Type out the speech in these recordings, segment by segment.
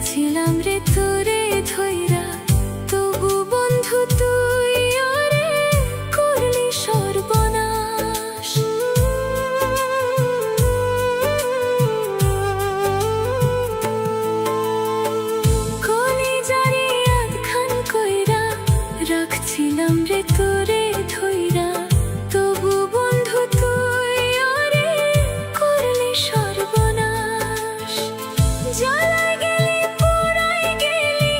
রাখছিলাম রে তোরে ধইরা, তবু বন্ধু তুই আরে করলি সর্বনাশ। কলিজারে আধখান কইরা রাখছিলাম রে তোরে ধইরা, তবু বন্ধু তুই আরে করলি সর্বনাশ। জ্বালায় গেলি পুরাই গেলি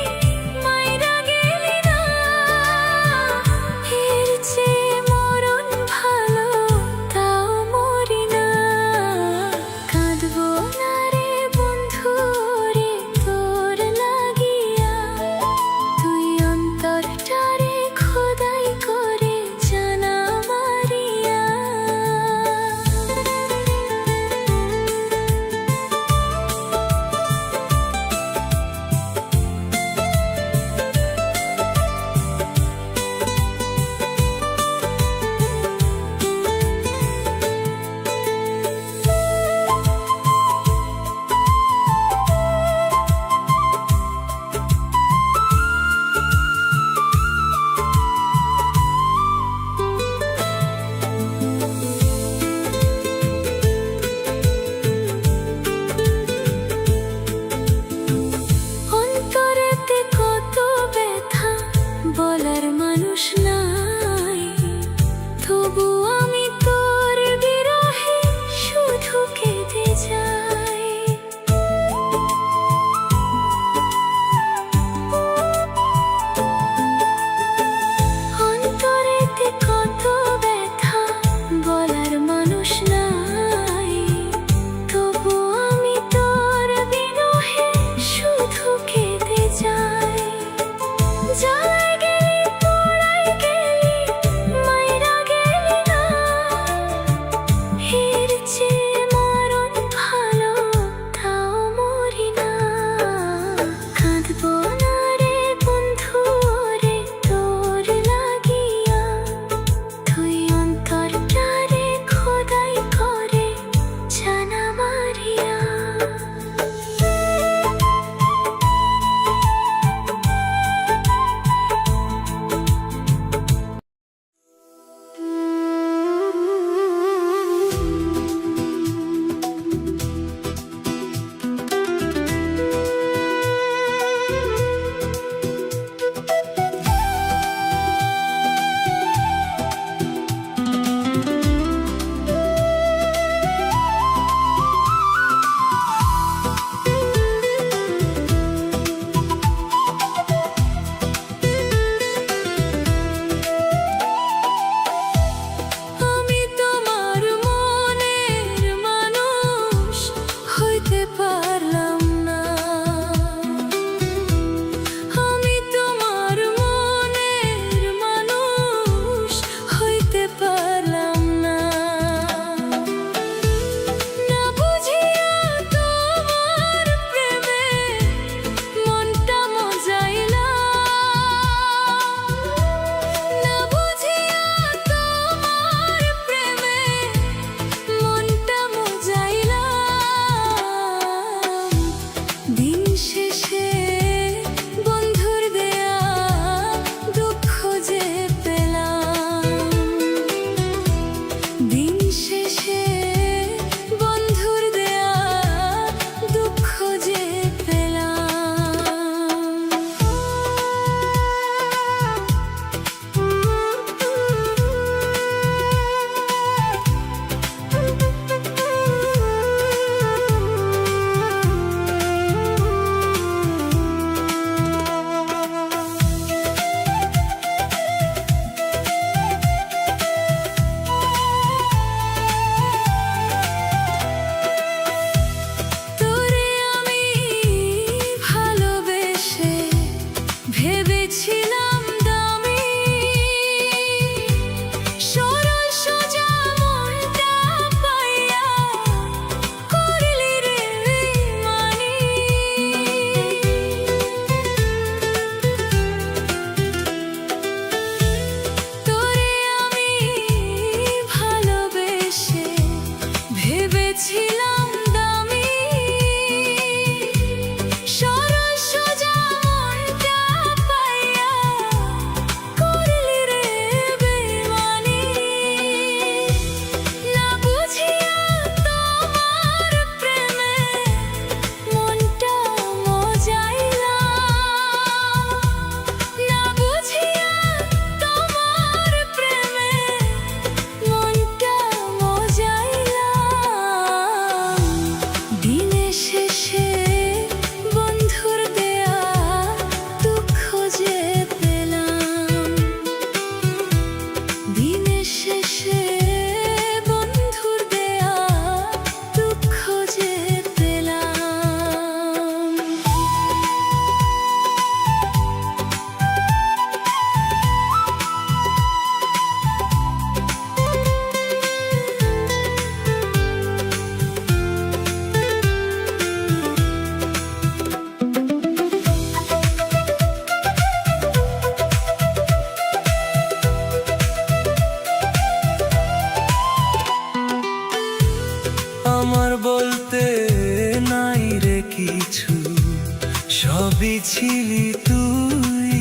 সবই ছিলি তুই,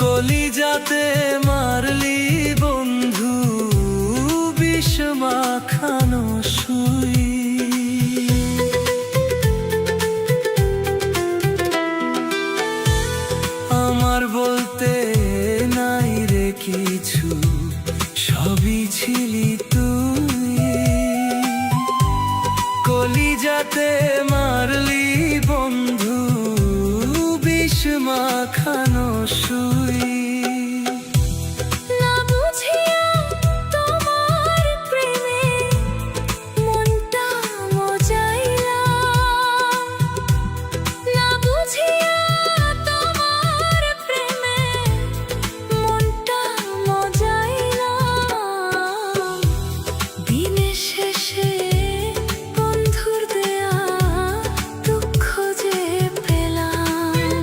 কলিজাতে মারলি বন্ধু বিষ মাখানো সুই। আমার বলতে নাই রে কিছু, সবই ছিলি তুই, কলিজাতে মারলি বন্ধু বিষ মাখানো সুই। না বুঝিয়া তোমার প্রেমে মনটা মজাইলাম, না বুঝিয়া তোমার প্রেমে মনটা মজাইলাম। দিনের শেষে বন্ধুর দেয়া দুঃখ যে পেলাম,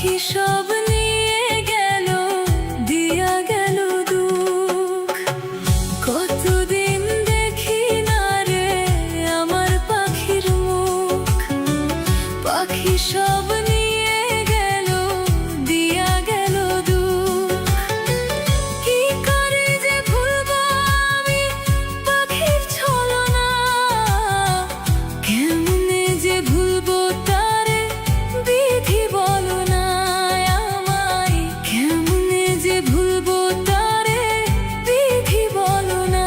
পাখি সব নিয়ে গেল, দিয়া গেল দুঃখ। কতদিন দেখি না রে আমার পাখির মুখ, পাখি সব নিয়ে গেল, দিয়া গেল দুঃখ। কি করে যে ভুলবো আমি পাখির ছলনা, কেমনে যে ভুলবো তারে বিধি বলো না আমায়, কেমনে যে ভুলবো তারে বিধি বলো না।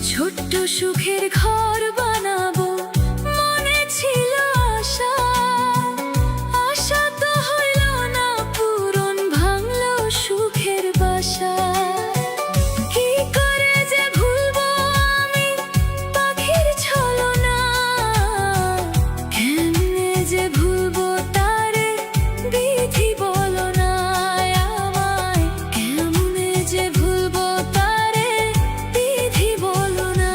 ছোট্ট সুখের ঘর বানাবো মনে ছিল আশা, আশা তো হইল না পূরণ, ভাঙলো সুখের বাসা। কি করে যে ভুলবো আমি পাখির ছলনা, কেমনে যে ভুলবো তারে বিধি বলো না আমায়, কেমনে যে ভুলবো তারে বিধি বলো না।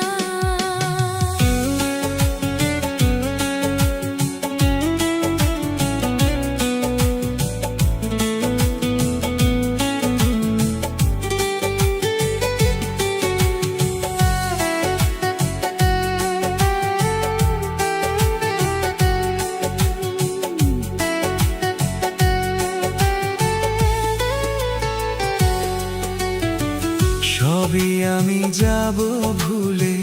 সবই আমি যাব ভুলে,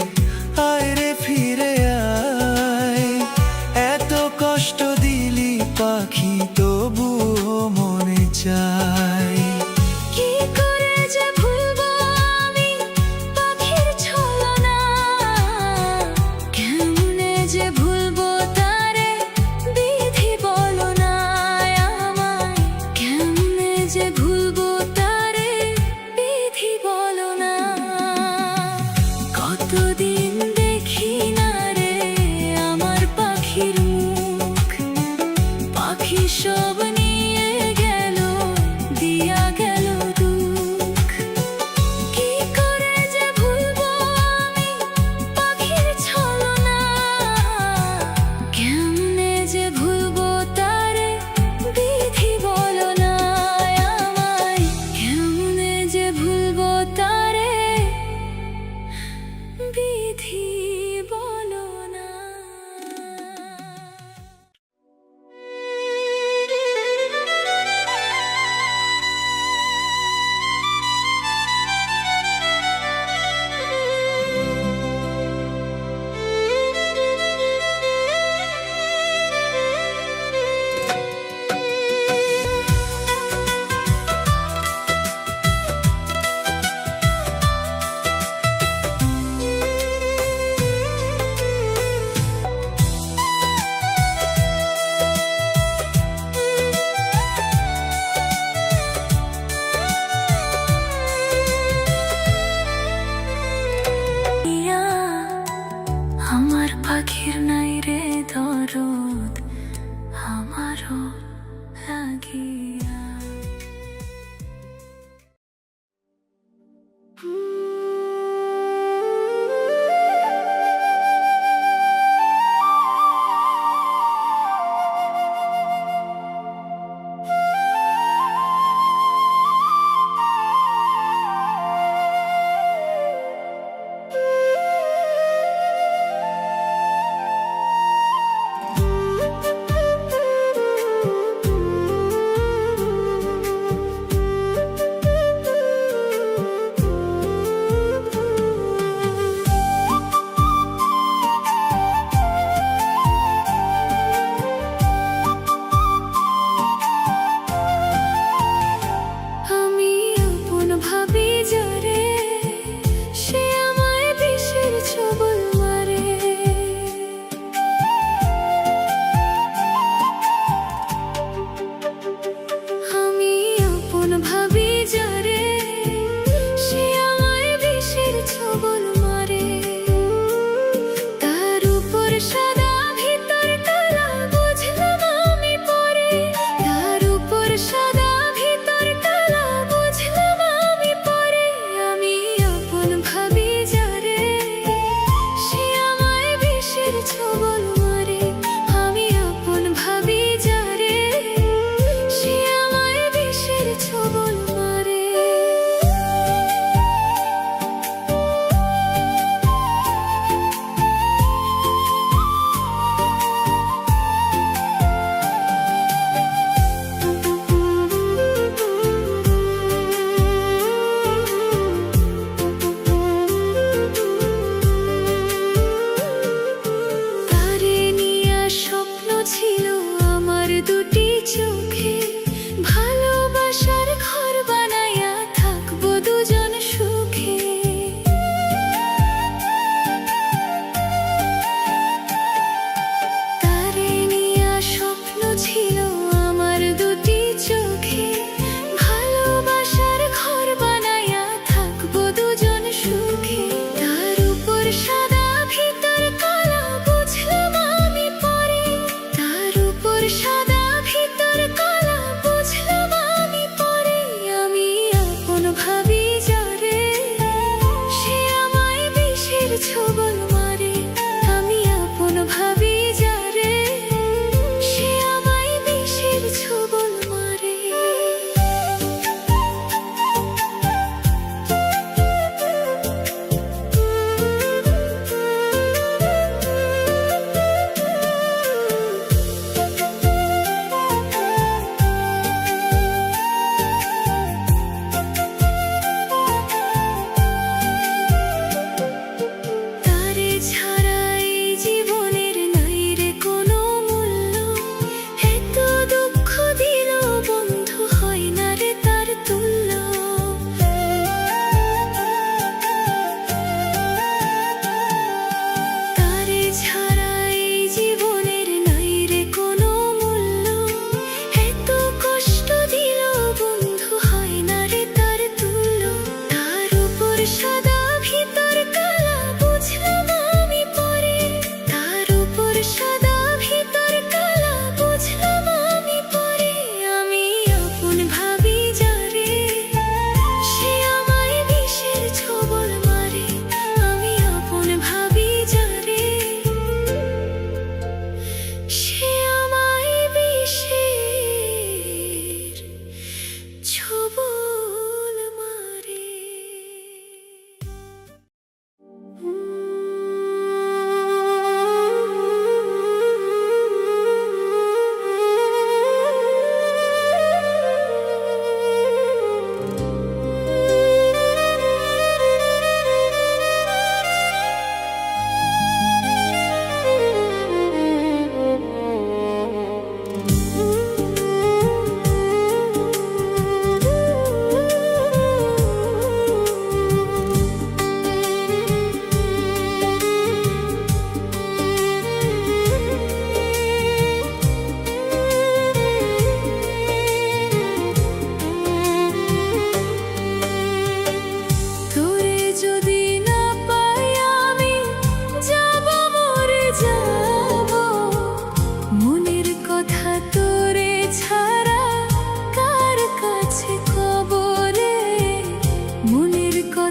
আয় রে ফিরে আয়। এত কষ্ট দিলি পাখি তবুও মনে চায়। কি করে যে ভুলবো আমি পাখির ছলনা, কেমনে যে ভুলবো তারে বিধি বলো না আমায়, কেমনে যে ভুলবো তারে বিধি বলো না। কতদিন দেখি না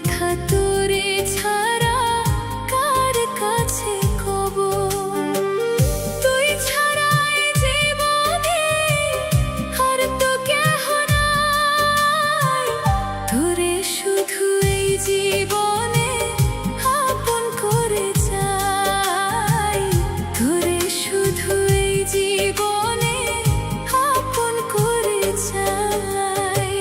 কথা তোরে ছাড়া কার কাছে কব তুই ছাড়া এই জীবনে আর তো কেহ নাই তোরে শুধু এই জীবনে আপন করে চাই তোরে শুধু এই জীবনে আপন করে চাই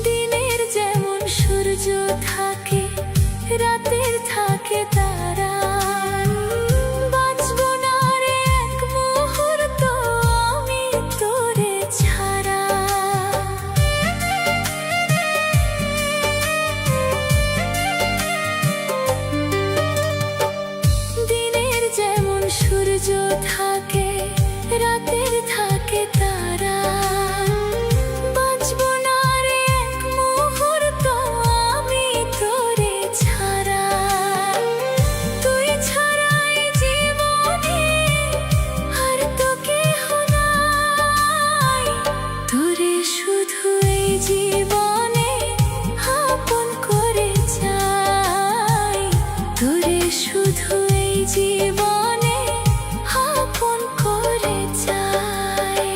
দিনের যেমন সূর্য থাকে রাতের থাকে তারা বাঁচবো না রে এক মুহূর্ত আমি তোরে ছাড়া দিনের যেমন সূর্য থাকে রাতের থাকে তারা বাঁচবো না রে এক মুহূর্ত আমি তোরে ছাড়া তুই ছাড়া এই জীবনে আর তো কেহ নাই তোরে শুধু এই জীবনে আপন করে চাই তোরে শুধু এই জীবনে আপন করে চাই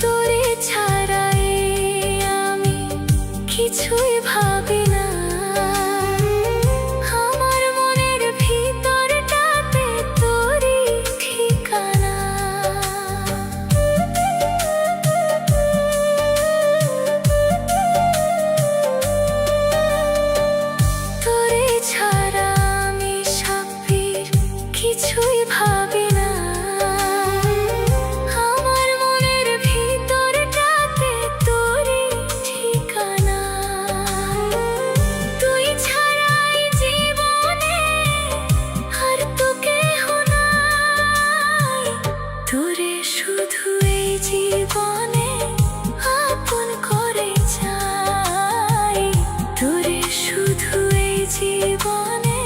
তোরে ছাড়া আমি কিছুই ভাবি না আমার মনের ভিতরটাতে তোরই ঠিকানা তোরে ছাড়া আমি সাব্বির কিছুই ভাবি না আমার মনের ভিতরটাতে তোরই ঠিকানা তুই ছাড়া এই জীবনে আর তো কেহ নাই তোরে শুধু এই জীবনে আপন করে চাই তোরে শুধু এই জীবনে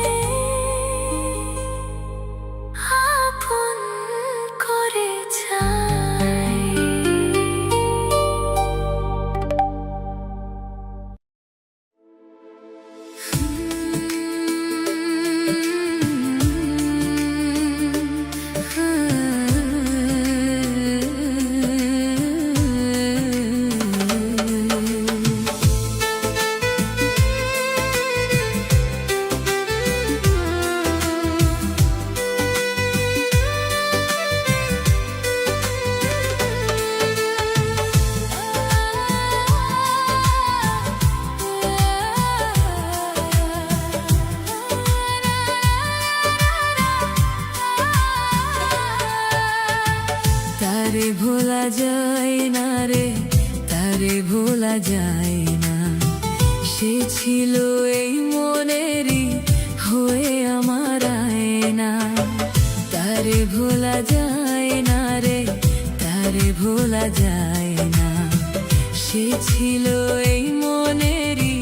আপন করে চাই তারে ভোলা যায় না রে তারে ভোলা যায় না সে ছিল এই মনেরই হয়ে আমার আয়না তারে ভোলা যায় না রে তারে ভোলা যায় না সে ছিল এই মনেরই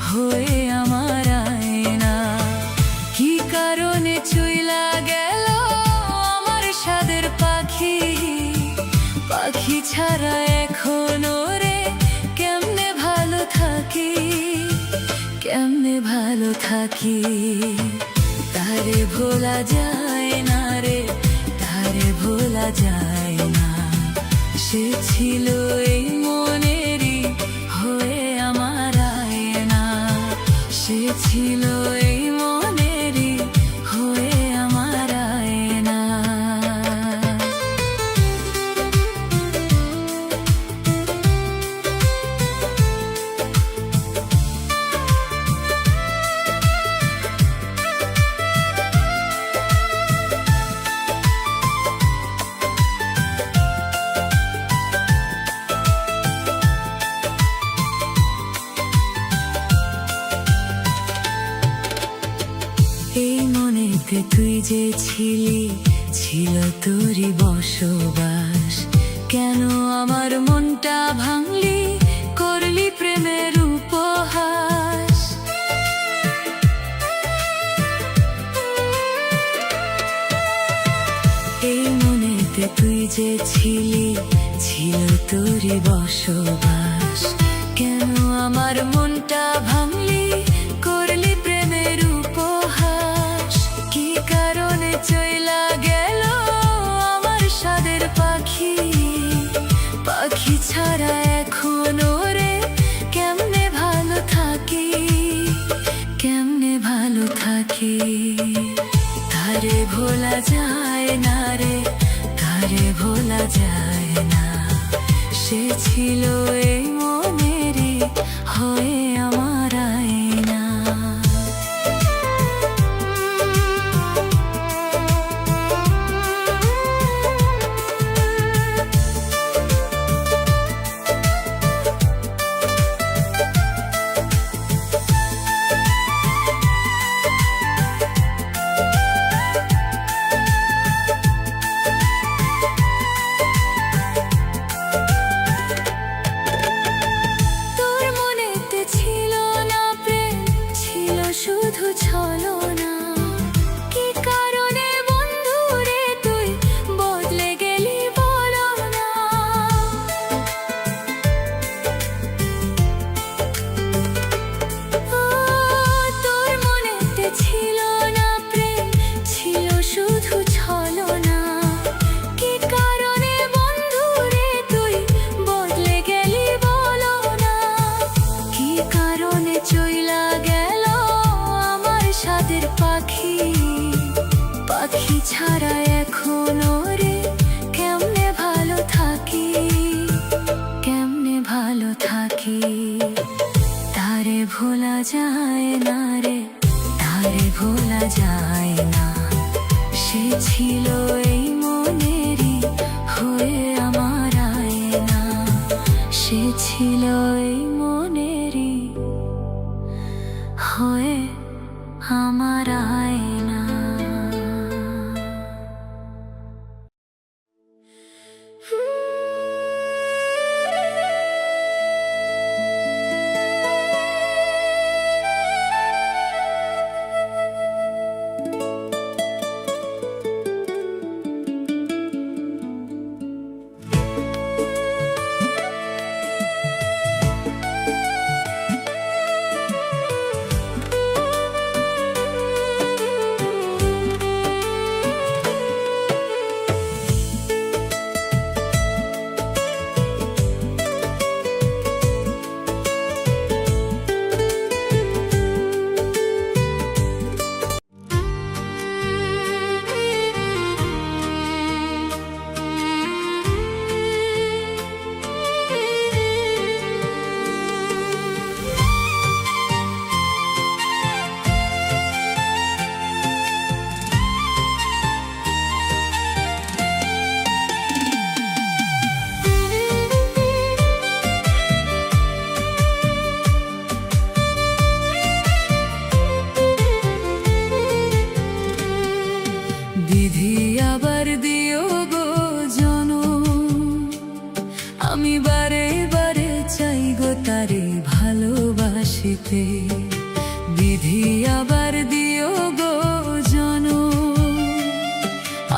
হয়ে আমার আয়না কি কারণে চইলা গেল আমার সাদের পাখি পাখি ছাড়া এখনো রে কেমনে ভালো থাকি কেমনে ভালো থাকি তারে ভোলা যায় না রে তারে ভোলা যায় না সে ছিল এই মনেরই মনেতে তুই যে ছিলি, ছিল তোরই বসবাস। কেন আমার মনটা ভাঙলি, করলি প্রেমের উপহাস। এই মনেতে তুই যে ছিলি, ছিল তোরই বসবাস। কেন আমার মনটা ভাঙলি, করলি প্রেমের উপহাস। কি কারণে চইলা গেল আমার সাদের পাখি, পাখি ছাড়া এখন ওরে কেমনে ভালো থাকি, কেমনে ভালো থাকি। তারে ভোলা যায় না রে, তারে ভোলা যায় না। সে ছিল এই মনেরই হয়ে আমার আয়না। শুধু ছলনা, কি কারণে বন্ধু রে তুই বদলে গেলি বলো না। ও তোর মনেতে ছিল না প্রেম, ছিল শুধু ছলনা। কি কারণে বন্ধু রে তুই বদলে গেলি বলো না। কি কারণে চইলা গেল সাদের পাখি, পাখি ছাড়া এখন ওরে কেমনে ভালো থাকি, কেমনে ভালো থাকি। তারে ভোলা যায় না রে, তারে ভোলা যায় না। সে ছিল এই মনেরই হয়ে আমার আয়না। সে ছিল এই মনেরই হয়ে আমার আয়না। বিধি আবার দিও গো জনম, আমি বারে বারে চাই গো তারে ভালোবাসিতে। বিধি আবার দিও গো জনম,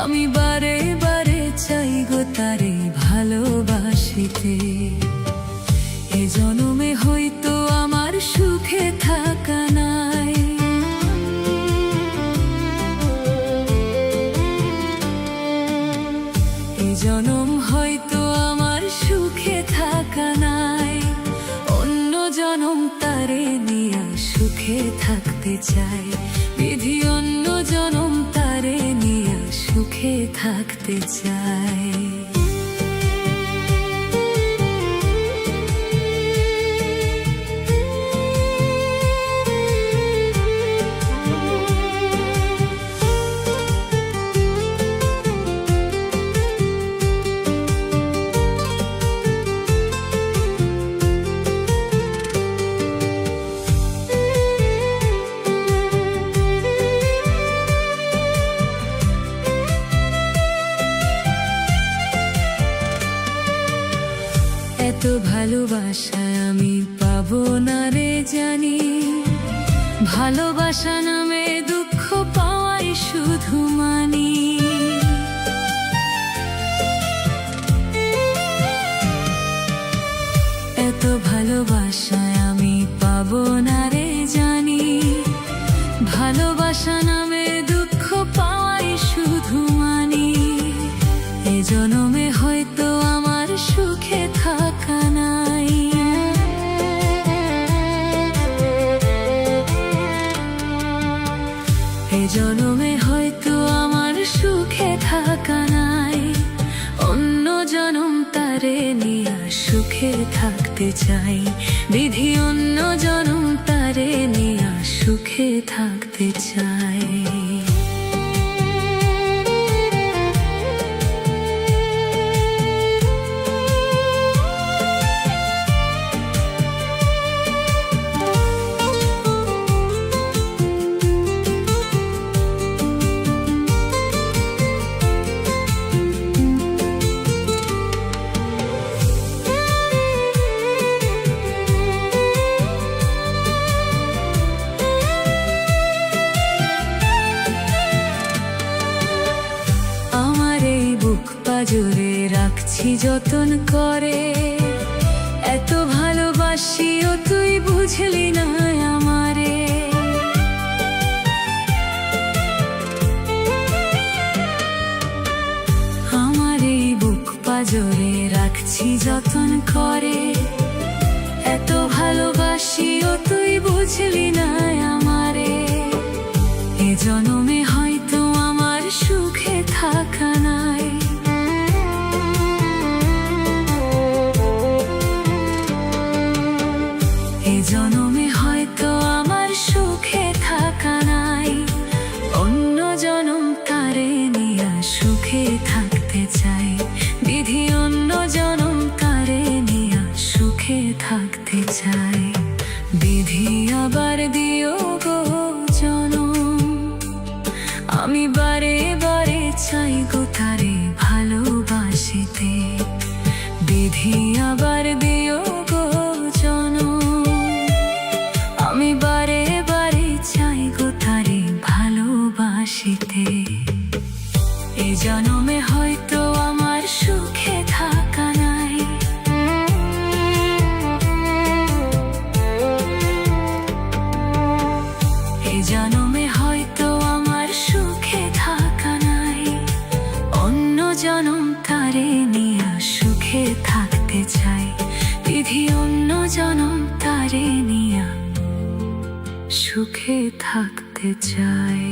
আমি বারে বারে চাই গো তারে ভালোবাসিতে। এ জনমে হয়তো আমার সুখে থাকা নাই, জনম হয়তো আমার সুখে থাকা নাই। অন্য জনম তারে নিয়া সুখে থাকতে চাই। বিধি অন্য জনম তারে নিয়া সুখে থাকতে চাই। পাবো না রে জানি, ভালোবাসা নামে দুঃখ পাওয়াই শুধু মানি। এত ভালোবাসায় আমি পাবো না রে জানি, ভালোবাসা নামে দুঃখ পাওয়াই শুধু মানি। এ জনমে হয়তো আমার সুখে থাকা নাই, এ জনমে হয়তো আমার সুখে থাকা নাই। অন্য জনম তারে নিয়া সুখে থাকতে চাই, বিধি অন্য জনম তারে নিয়া সুখে থাকতে চাই। জোরে রাখছি যতন করে, এত ভালোবাসিও তুই বুঝলি না আমারে। আমার এই বুক পাজরে রাখছি যতন করে, এত ভালোবাসিও তুই বুঝলি না আমারে। এ জনমে হয়তো আমার সুখে থাকা নাই, জনমে হয়তো আমার সুখে থাকা নাই। অন্য জনম তারে নিয়া সুখে থাকতে চাই, বিধি অন্য জনম তারে নিয়া সুখে থাকতে চাই। বিধি আবার দিও গো জনম, আমি বারে বারে চাই গো তারে ভালোবাসিতে। বিধি আবার দিও গো জনম, আমি বারে বারে চাই গো তারে ভালোবাসিতে। এ জনমে হয়তো আমার সুখে থাকা নাই, এ জনমে হয়তো আমার সুখে থাকা নাই। অন্য জনম তারে নিয়া সুখে থাকতে চাই, বিধি অন্য জনম তারে নিয়া সুখে থাকতে চাই।